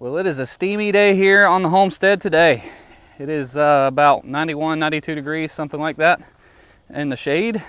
Well, it is a steamy day here on the homestead today. It is about 91, 92 degrees, something like that, in the shade.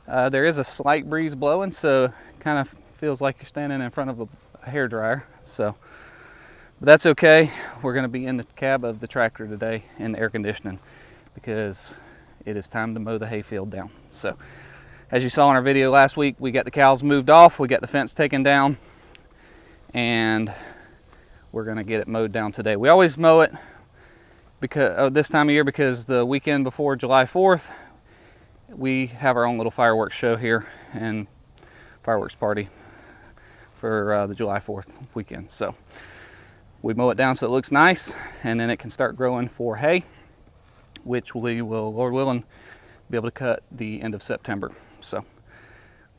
There is a slight breeze blowing, so it kind of feels like you're standing in front of a hairdryer. But that's okay. We're going to be in the cab of the tractor today in the air conditioning because it is time to mow the hayfield down. So, as you saw in our video last week, we got the cows moved off, we got the fence taken down, and we're going to get it mowed down today. We always mow it because this time of year, because the weekend before July 4th, we have our own little fireworks show here and fireworks party for the July 4th weekend. So we mow it down so it looks nice, and then it can start growing for hay, which we will, Lord willing, be able to cut the end of September. So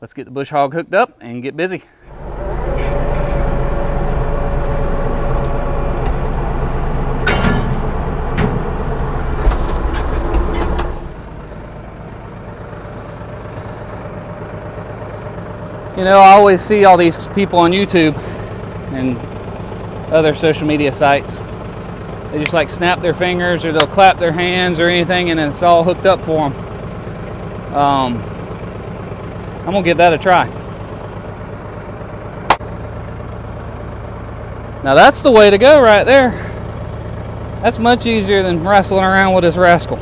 let's get the bush hog hooked up and get busy. You know, I always see all these people on YouTube and other social media sites. They just like snap their fingers, or they'll clap their hands or anything, and it's all hooked up for them. I'm gonna give that a try. Now that's the way to go right there. That's much easier than wrestling around with this rascal.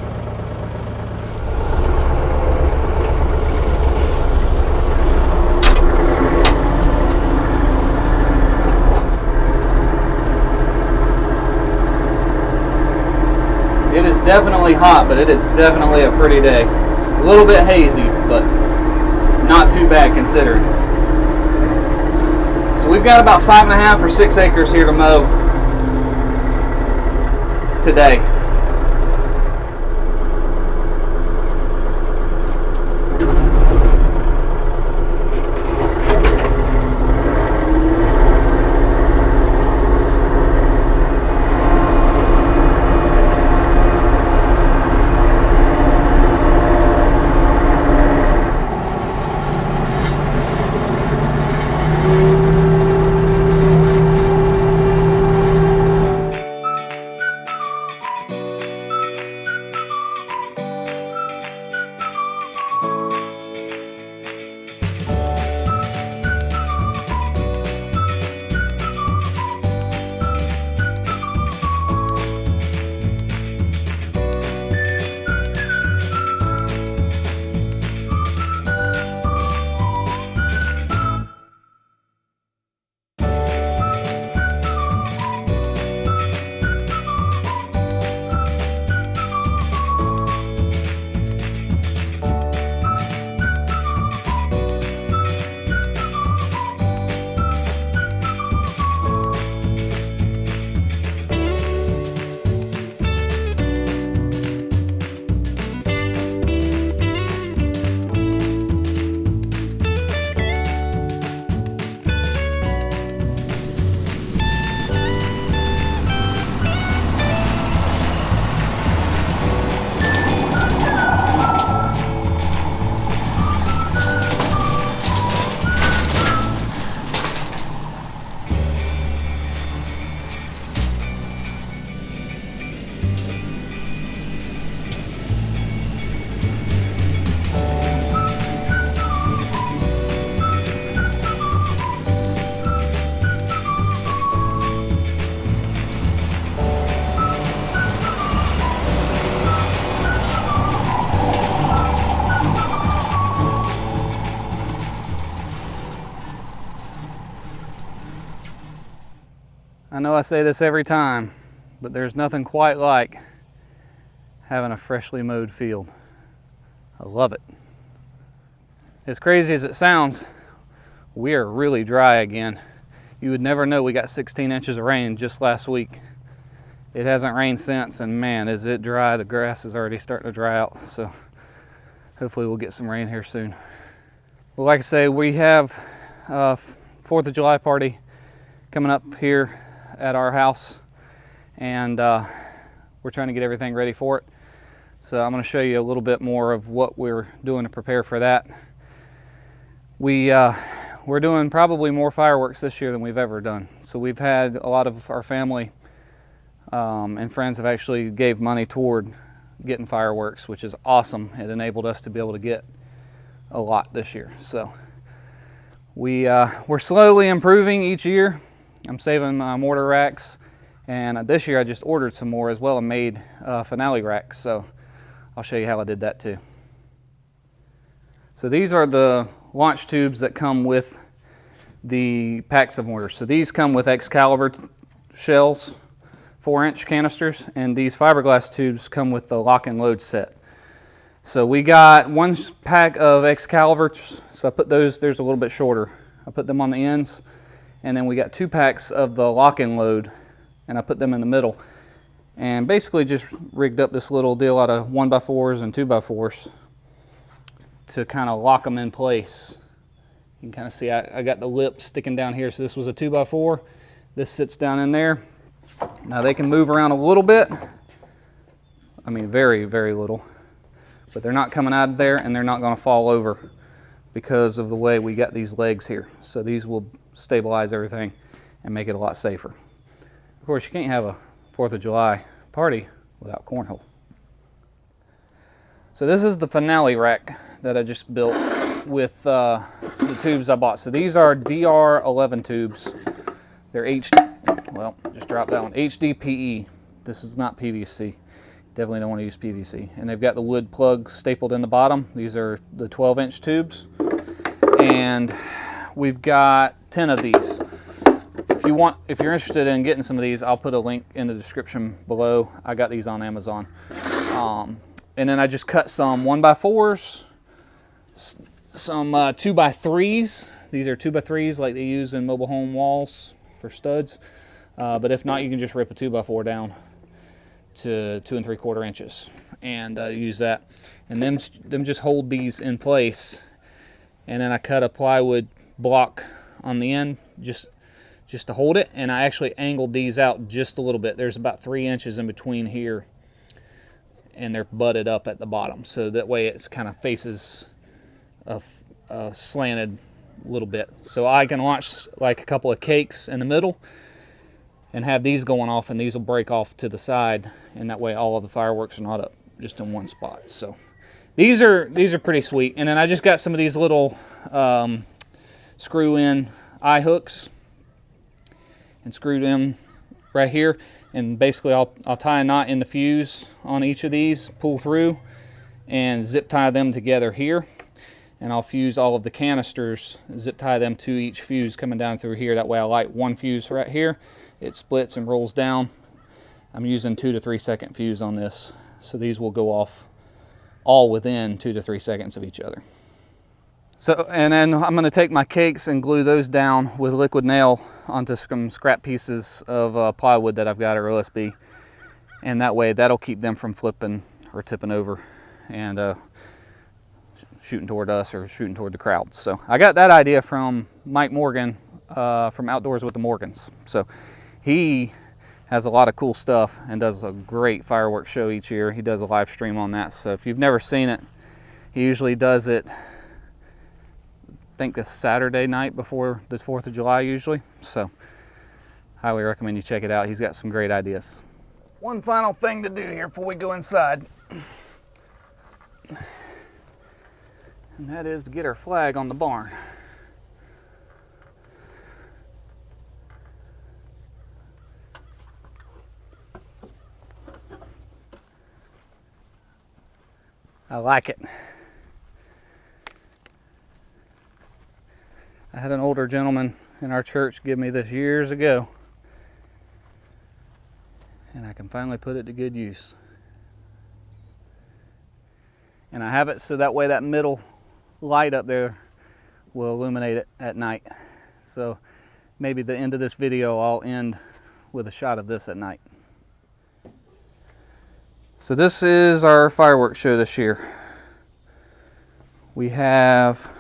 It is definitely hot, but it is definitely a pretty day. A little bit hazy, but not too bad considering. So we've got about 5.5 or 6 acres here to mow today. I know I say this every time, but there's nothing quite like having a freshly mowed field. I love it. As crazy as it sounds, we are really dry again. You would never know we got 16 inches of rain just last week. It hasn't rained since, and man, is it dry. The grass is already starting to dry out, so hopefully we'll get some rain here soon. Well, like I say, we have 4th of July party coming up here at our house, and we're trying to get everything ready for it. So I'm going to show you a little bit more of what we're doing to prepare for that. We we're doing probably more fireworks this year than we've ever done. So we've had a lot of our family and friends have actually gave money toward getting fireworks, which is awesome. It enabled us to be able to get a lot this year. So we're slowly improving each year. I'm saving mortar racks, and this year I just ordered some more as well and made finale racks. So I'll show you how I did that too. So these are the launch tubes that come with the packs of mortars. So these come with Excalibur shells, 4-inch canisters, and these fiberglass tubes come with the lock and load set. So we got one pack of Excaliburs, so I put those, there's a little bit shorter. I put them on the ends, and then we got 2 packs of the lock and load, and I put them in the middle. And basically just rigged up this little deal out of 1x4s and 2x4s to kind of lock them in place. You can kind of see I got the lip sticking down here, so this was a 2x4. This sits down in there. Now they can move around a little bit. I mean, very, very little. But they're not coming out of there, and they're not going to fall over because of the way we got these legs here. So these will stabilize everything and make it a lot safer. Of course, you can't have a 4th of July party without cornhole. So this is the finale rack that I just built with the tubes I bought. So these are DR11 tubes. They're well, just drop that one, HDPE. This is not PVC. Definitely don't want to use PVC. And they've got the wood plug stapled in the bottom. These are the 12-inch tubes. And we've got 10 of these. If you're interested in getting some of these, I'll put a link in the description below. I got these on Amazon. And then I just cut some 1x4s, some 2x3s. These are 2x3s like they use in mobile home walls for studs. But if not, you can just rip a 2x4 down to 2 3/4 inches and use that. And them just hold these in place. And then I cut a plywood block on the end just to hold it. And I actually angled these out just a little bit. There's about 3 inches in between here, and they're butted up at the bottom. So that way it's kind of faces a slanted little bit. So I can launch like a couple of cakes in the middle and have these going off, and these will break off to the side, and that way all of the fireworks are not up just in one spot. So these are pretty sweet. And then I just got some of these little screw in eye hooks and screwed them right here, and basically I'll tie a knot in the fuse on each of these, pull through, and zip tie them together here. And I'll fuse all of the canisters, zip tie them to each fuse coming down through here. That way I light one fuse right here, it splits and rolls down. I'm using 2 to 3 second fuse on this, so these will go off all within 2 to 3 seconds of each other. So, and then I'm going to take my cakes and glue those down with liquid nail onto some scrap pieces of plywood that I've got, or OSB, and that way that'll keep them from flipping or tipping over and shooting toward us or shooting toward the crowd. So I got that idea from Mike Morgan from Outdoors with the Morgans. So he has a lot of cool stuff and does a great fireworks show each year. He does a live stream on that. So if you've never seen it, he usually does it, I think a Saturday night before the 4th of July usually. So highly recommend you check it out. He's got some great ideas. One final thing to do here before we go inside, and that is to get our flag on the barn. I like it. I had an older gentleman in our church give me this years ago, and I can finally put it to good use. And I have it so that way that middle light up there will illuminate it at night. So maybe the end of this video I'll end with a shot of this at night. So this is our fireworks show this year. We have,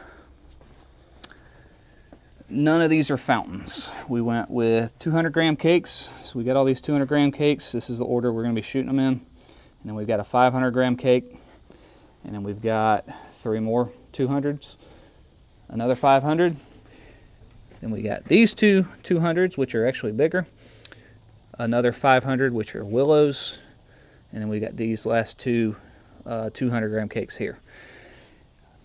none of these are fountains. We went with 200 gram cakes. So we got all these 200 gram cakes. This is the order we're going to be shooting them in. And then we've got a 500 gram cake. And then we've got 3 more 200s, another 500. Then we got these two 200s, which are actually bigger. Another 500, which are willows. And then we got these last two 200-gram cakes here.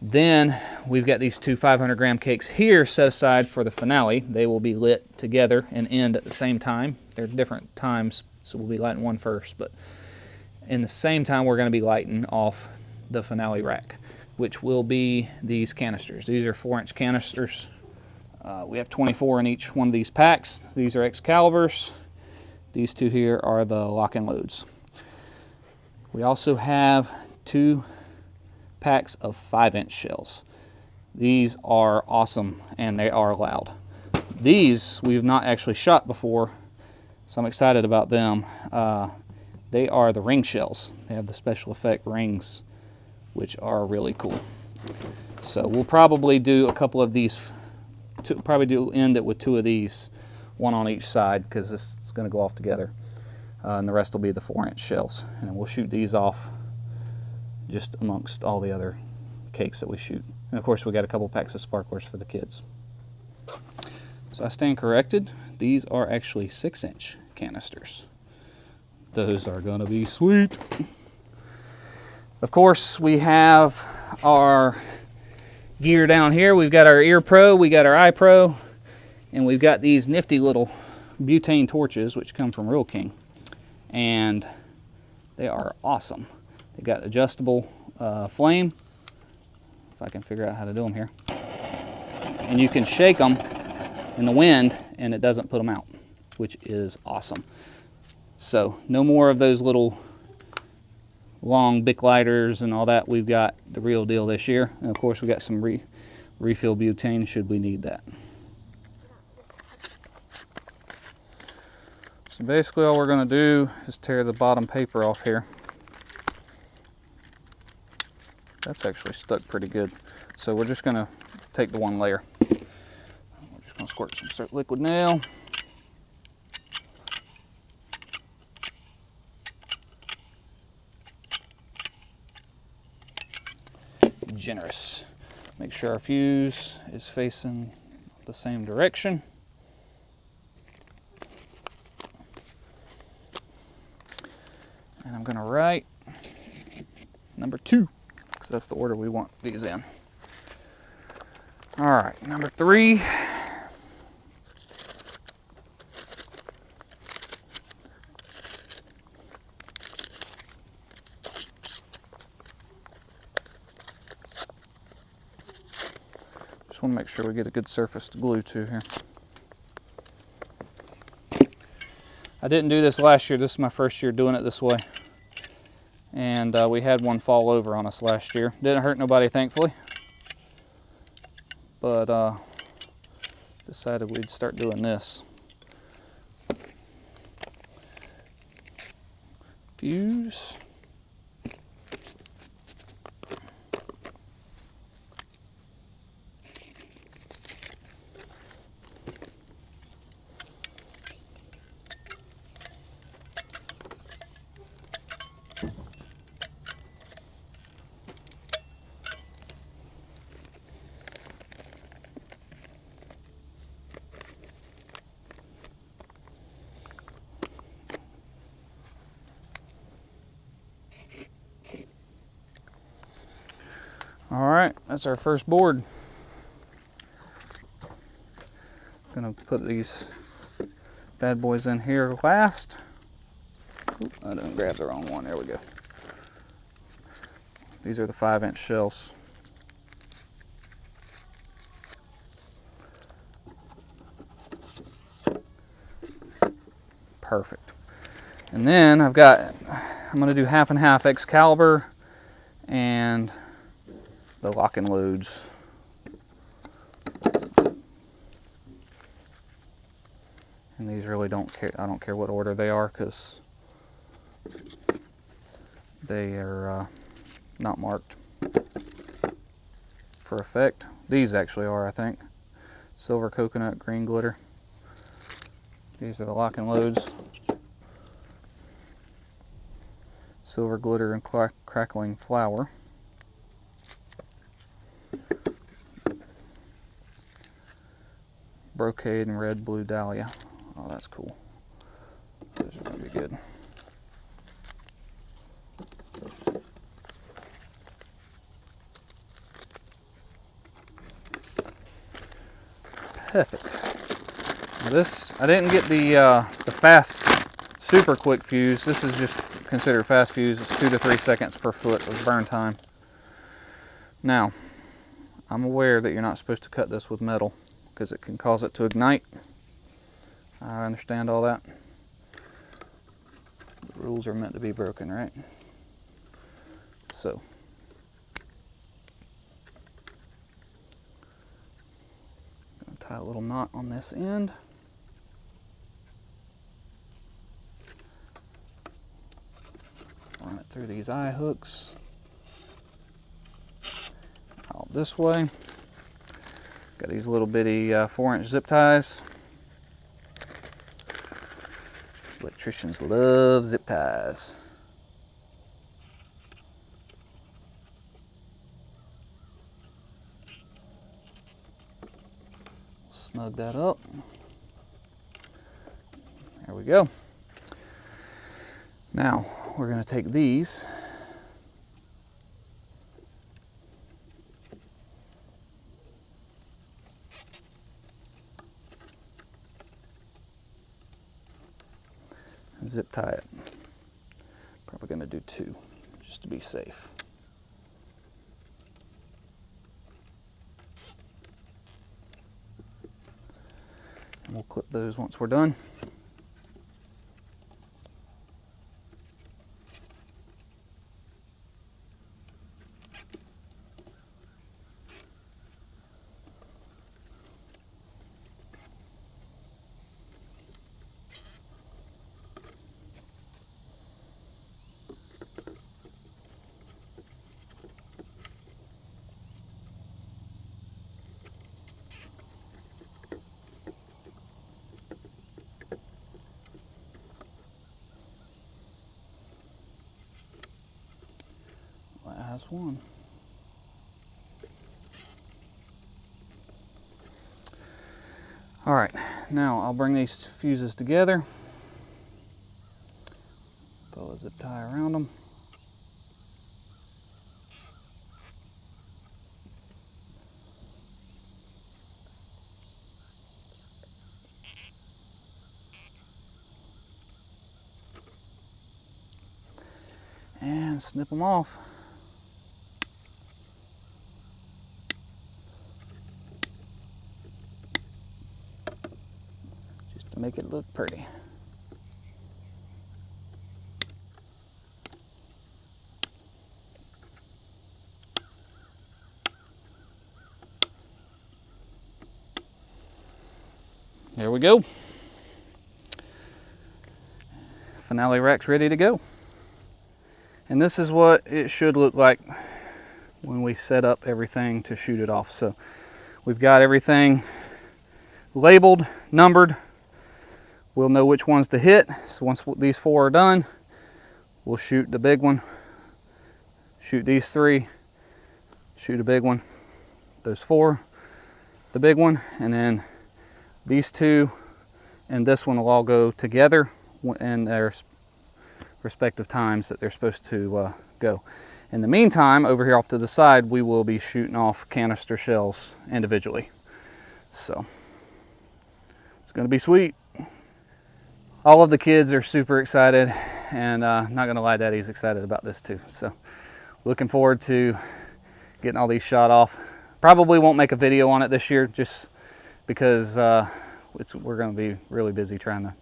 Then we've got these two 500-gram cakes here set aside for the finale. They will be lit together and end at the same time. They're different times, so we'll be lighting one first. But in the same time, we're going to be lighting off the finale rack, which will be these canisters. These are 4-inch canisters. We have 24 in each one of these packs. These are Excaliburs. These two here are the lock and loads. We also have 2 packs of 5-inch shells. These are awesome and they are loud. These we've not actually shot before, so I'm excited about them. They are the ring shells. They have the special effect rings, which are really cool. So we'll probably do a couple of these, end it with 2 of these, one on each side, because this is going to go off together. And the rest will be the 4-inch shells. And we'll shoot these off just amongst all the other cakes that we shoot. And of course we got a couple packs of sparklers for the kids. So I stand corrected. These are actually 6-inch canisters. Those are gonna be sweet. Of course, we have our gear down here. We've got our Ear Pro, we got our Eye Pro, and we've got these nifty little butane torches, which come from Real King. And they are awesome. They got adjustable flame, if I can figure out how to do them here. And you can shake them in the wind and it doesn't put them out, which is awesome. So no more of those little long Bic lighters and all that. We've got the real deal this year. And of course we got some refill butane should we need that. So basically all we're going to do is tear the bottom paper off here. That's actually stuck pretty good. So we're just going to take the one layer. We're just going to squirt some liquid nail. Generous. Make sure our fuse is facing the same direction. And I'm going to write number 2, because that's the order we want these in. All right, number 3. Just want to make sure we get a good surface to glue to here. I didn't do this last year. This is my first year doing it this way. And we had one fall over on us last year. Didn't hurt nobody, thankfully. But decided we'd start doing this. Fuse. All right, that's our first board. Gonna put these bad boys in here last. Oop, I didn't grab the wrong one. There we go. These are the 5-inch shells. Perfect. And then I'm gonna do half and half Excalibur and the lock and loads. And these really don't care. I don't care what order they are because they are not marked for effect. These actually are, I think. Silver coconut, green glitter. These are the lock and loads. Silver glitter and crackling flower. brocade and red blue dahlia. Oh, that's cool. Those are gonna be good. Perfect. Now this, I didn't get the fast, super quick fuse. This is just considered fast fuse. It's 2 to 3 seconds per foot of burn time. Now, I'm aware that you're not supposed to cut this with metal because it can cause it to ignite. I understand all that. The rules are meant to be broken, right? So, I'm gonna tie a little knot on this end. Run it through these eye hooks. Out this way. Got these little bitty 4-inch zip ties. Electricians love zip ties. Snug that up. There we go. Now we're going to take these and zip tie it. Probably going to do 2 just to be safe. And we'll clip those once we're done. Last one. All right, now I'll bring these fuses together. Throw a zip tie around them. And snip them off. Just to make it look pretty. There we go. Finale rack's ready to go. And this is what it should look like when we set up everything to shoot it off. So we've got everything labeled, numbered. We'll know which ones to hit. So once these 4 are done, we'll shoot the big one, shoot these 3, shoot a big one, those 4, the big one, and then these 2 and this one will all go together in their respective times that they're supposed to go. In the meantime, over here off to the side, we will be shooting off canister shells individually. So it's going to be sweet. All of the kids are super excited, and not going to lie, Daddy's excited about this too. So looking forward to getting all these shot off. Probably won't make a video on it this year just because we're going to be really busy trying to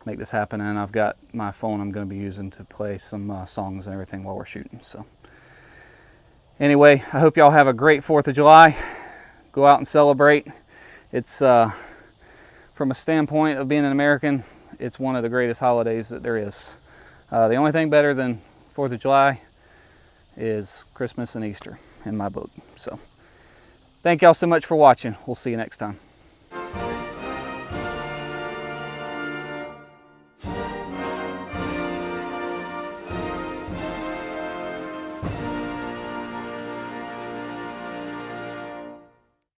make this happen, and I've got my phone I'm going to be using to play some songs and everything while we're shooting. So anyway, I hope y'all have a great 4th of July. Go out and celebrate. It's from a standpoint of being an American, it's one of the greatest holidays that there is. The only thing better than 4th of July is Christmas and Easter in my book. So thank y'all so much for watching. We'll see you next time.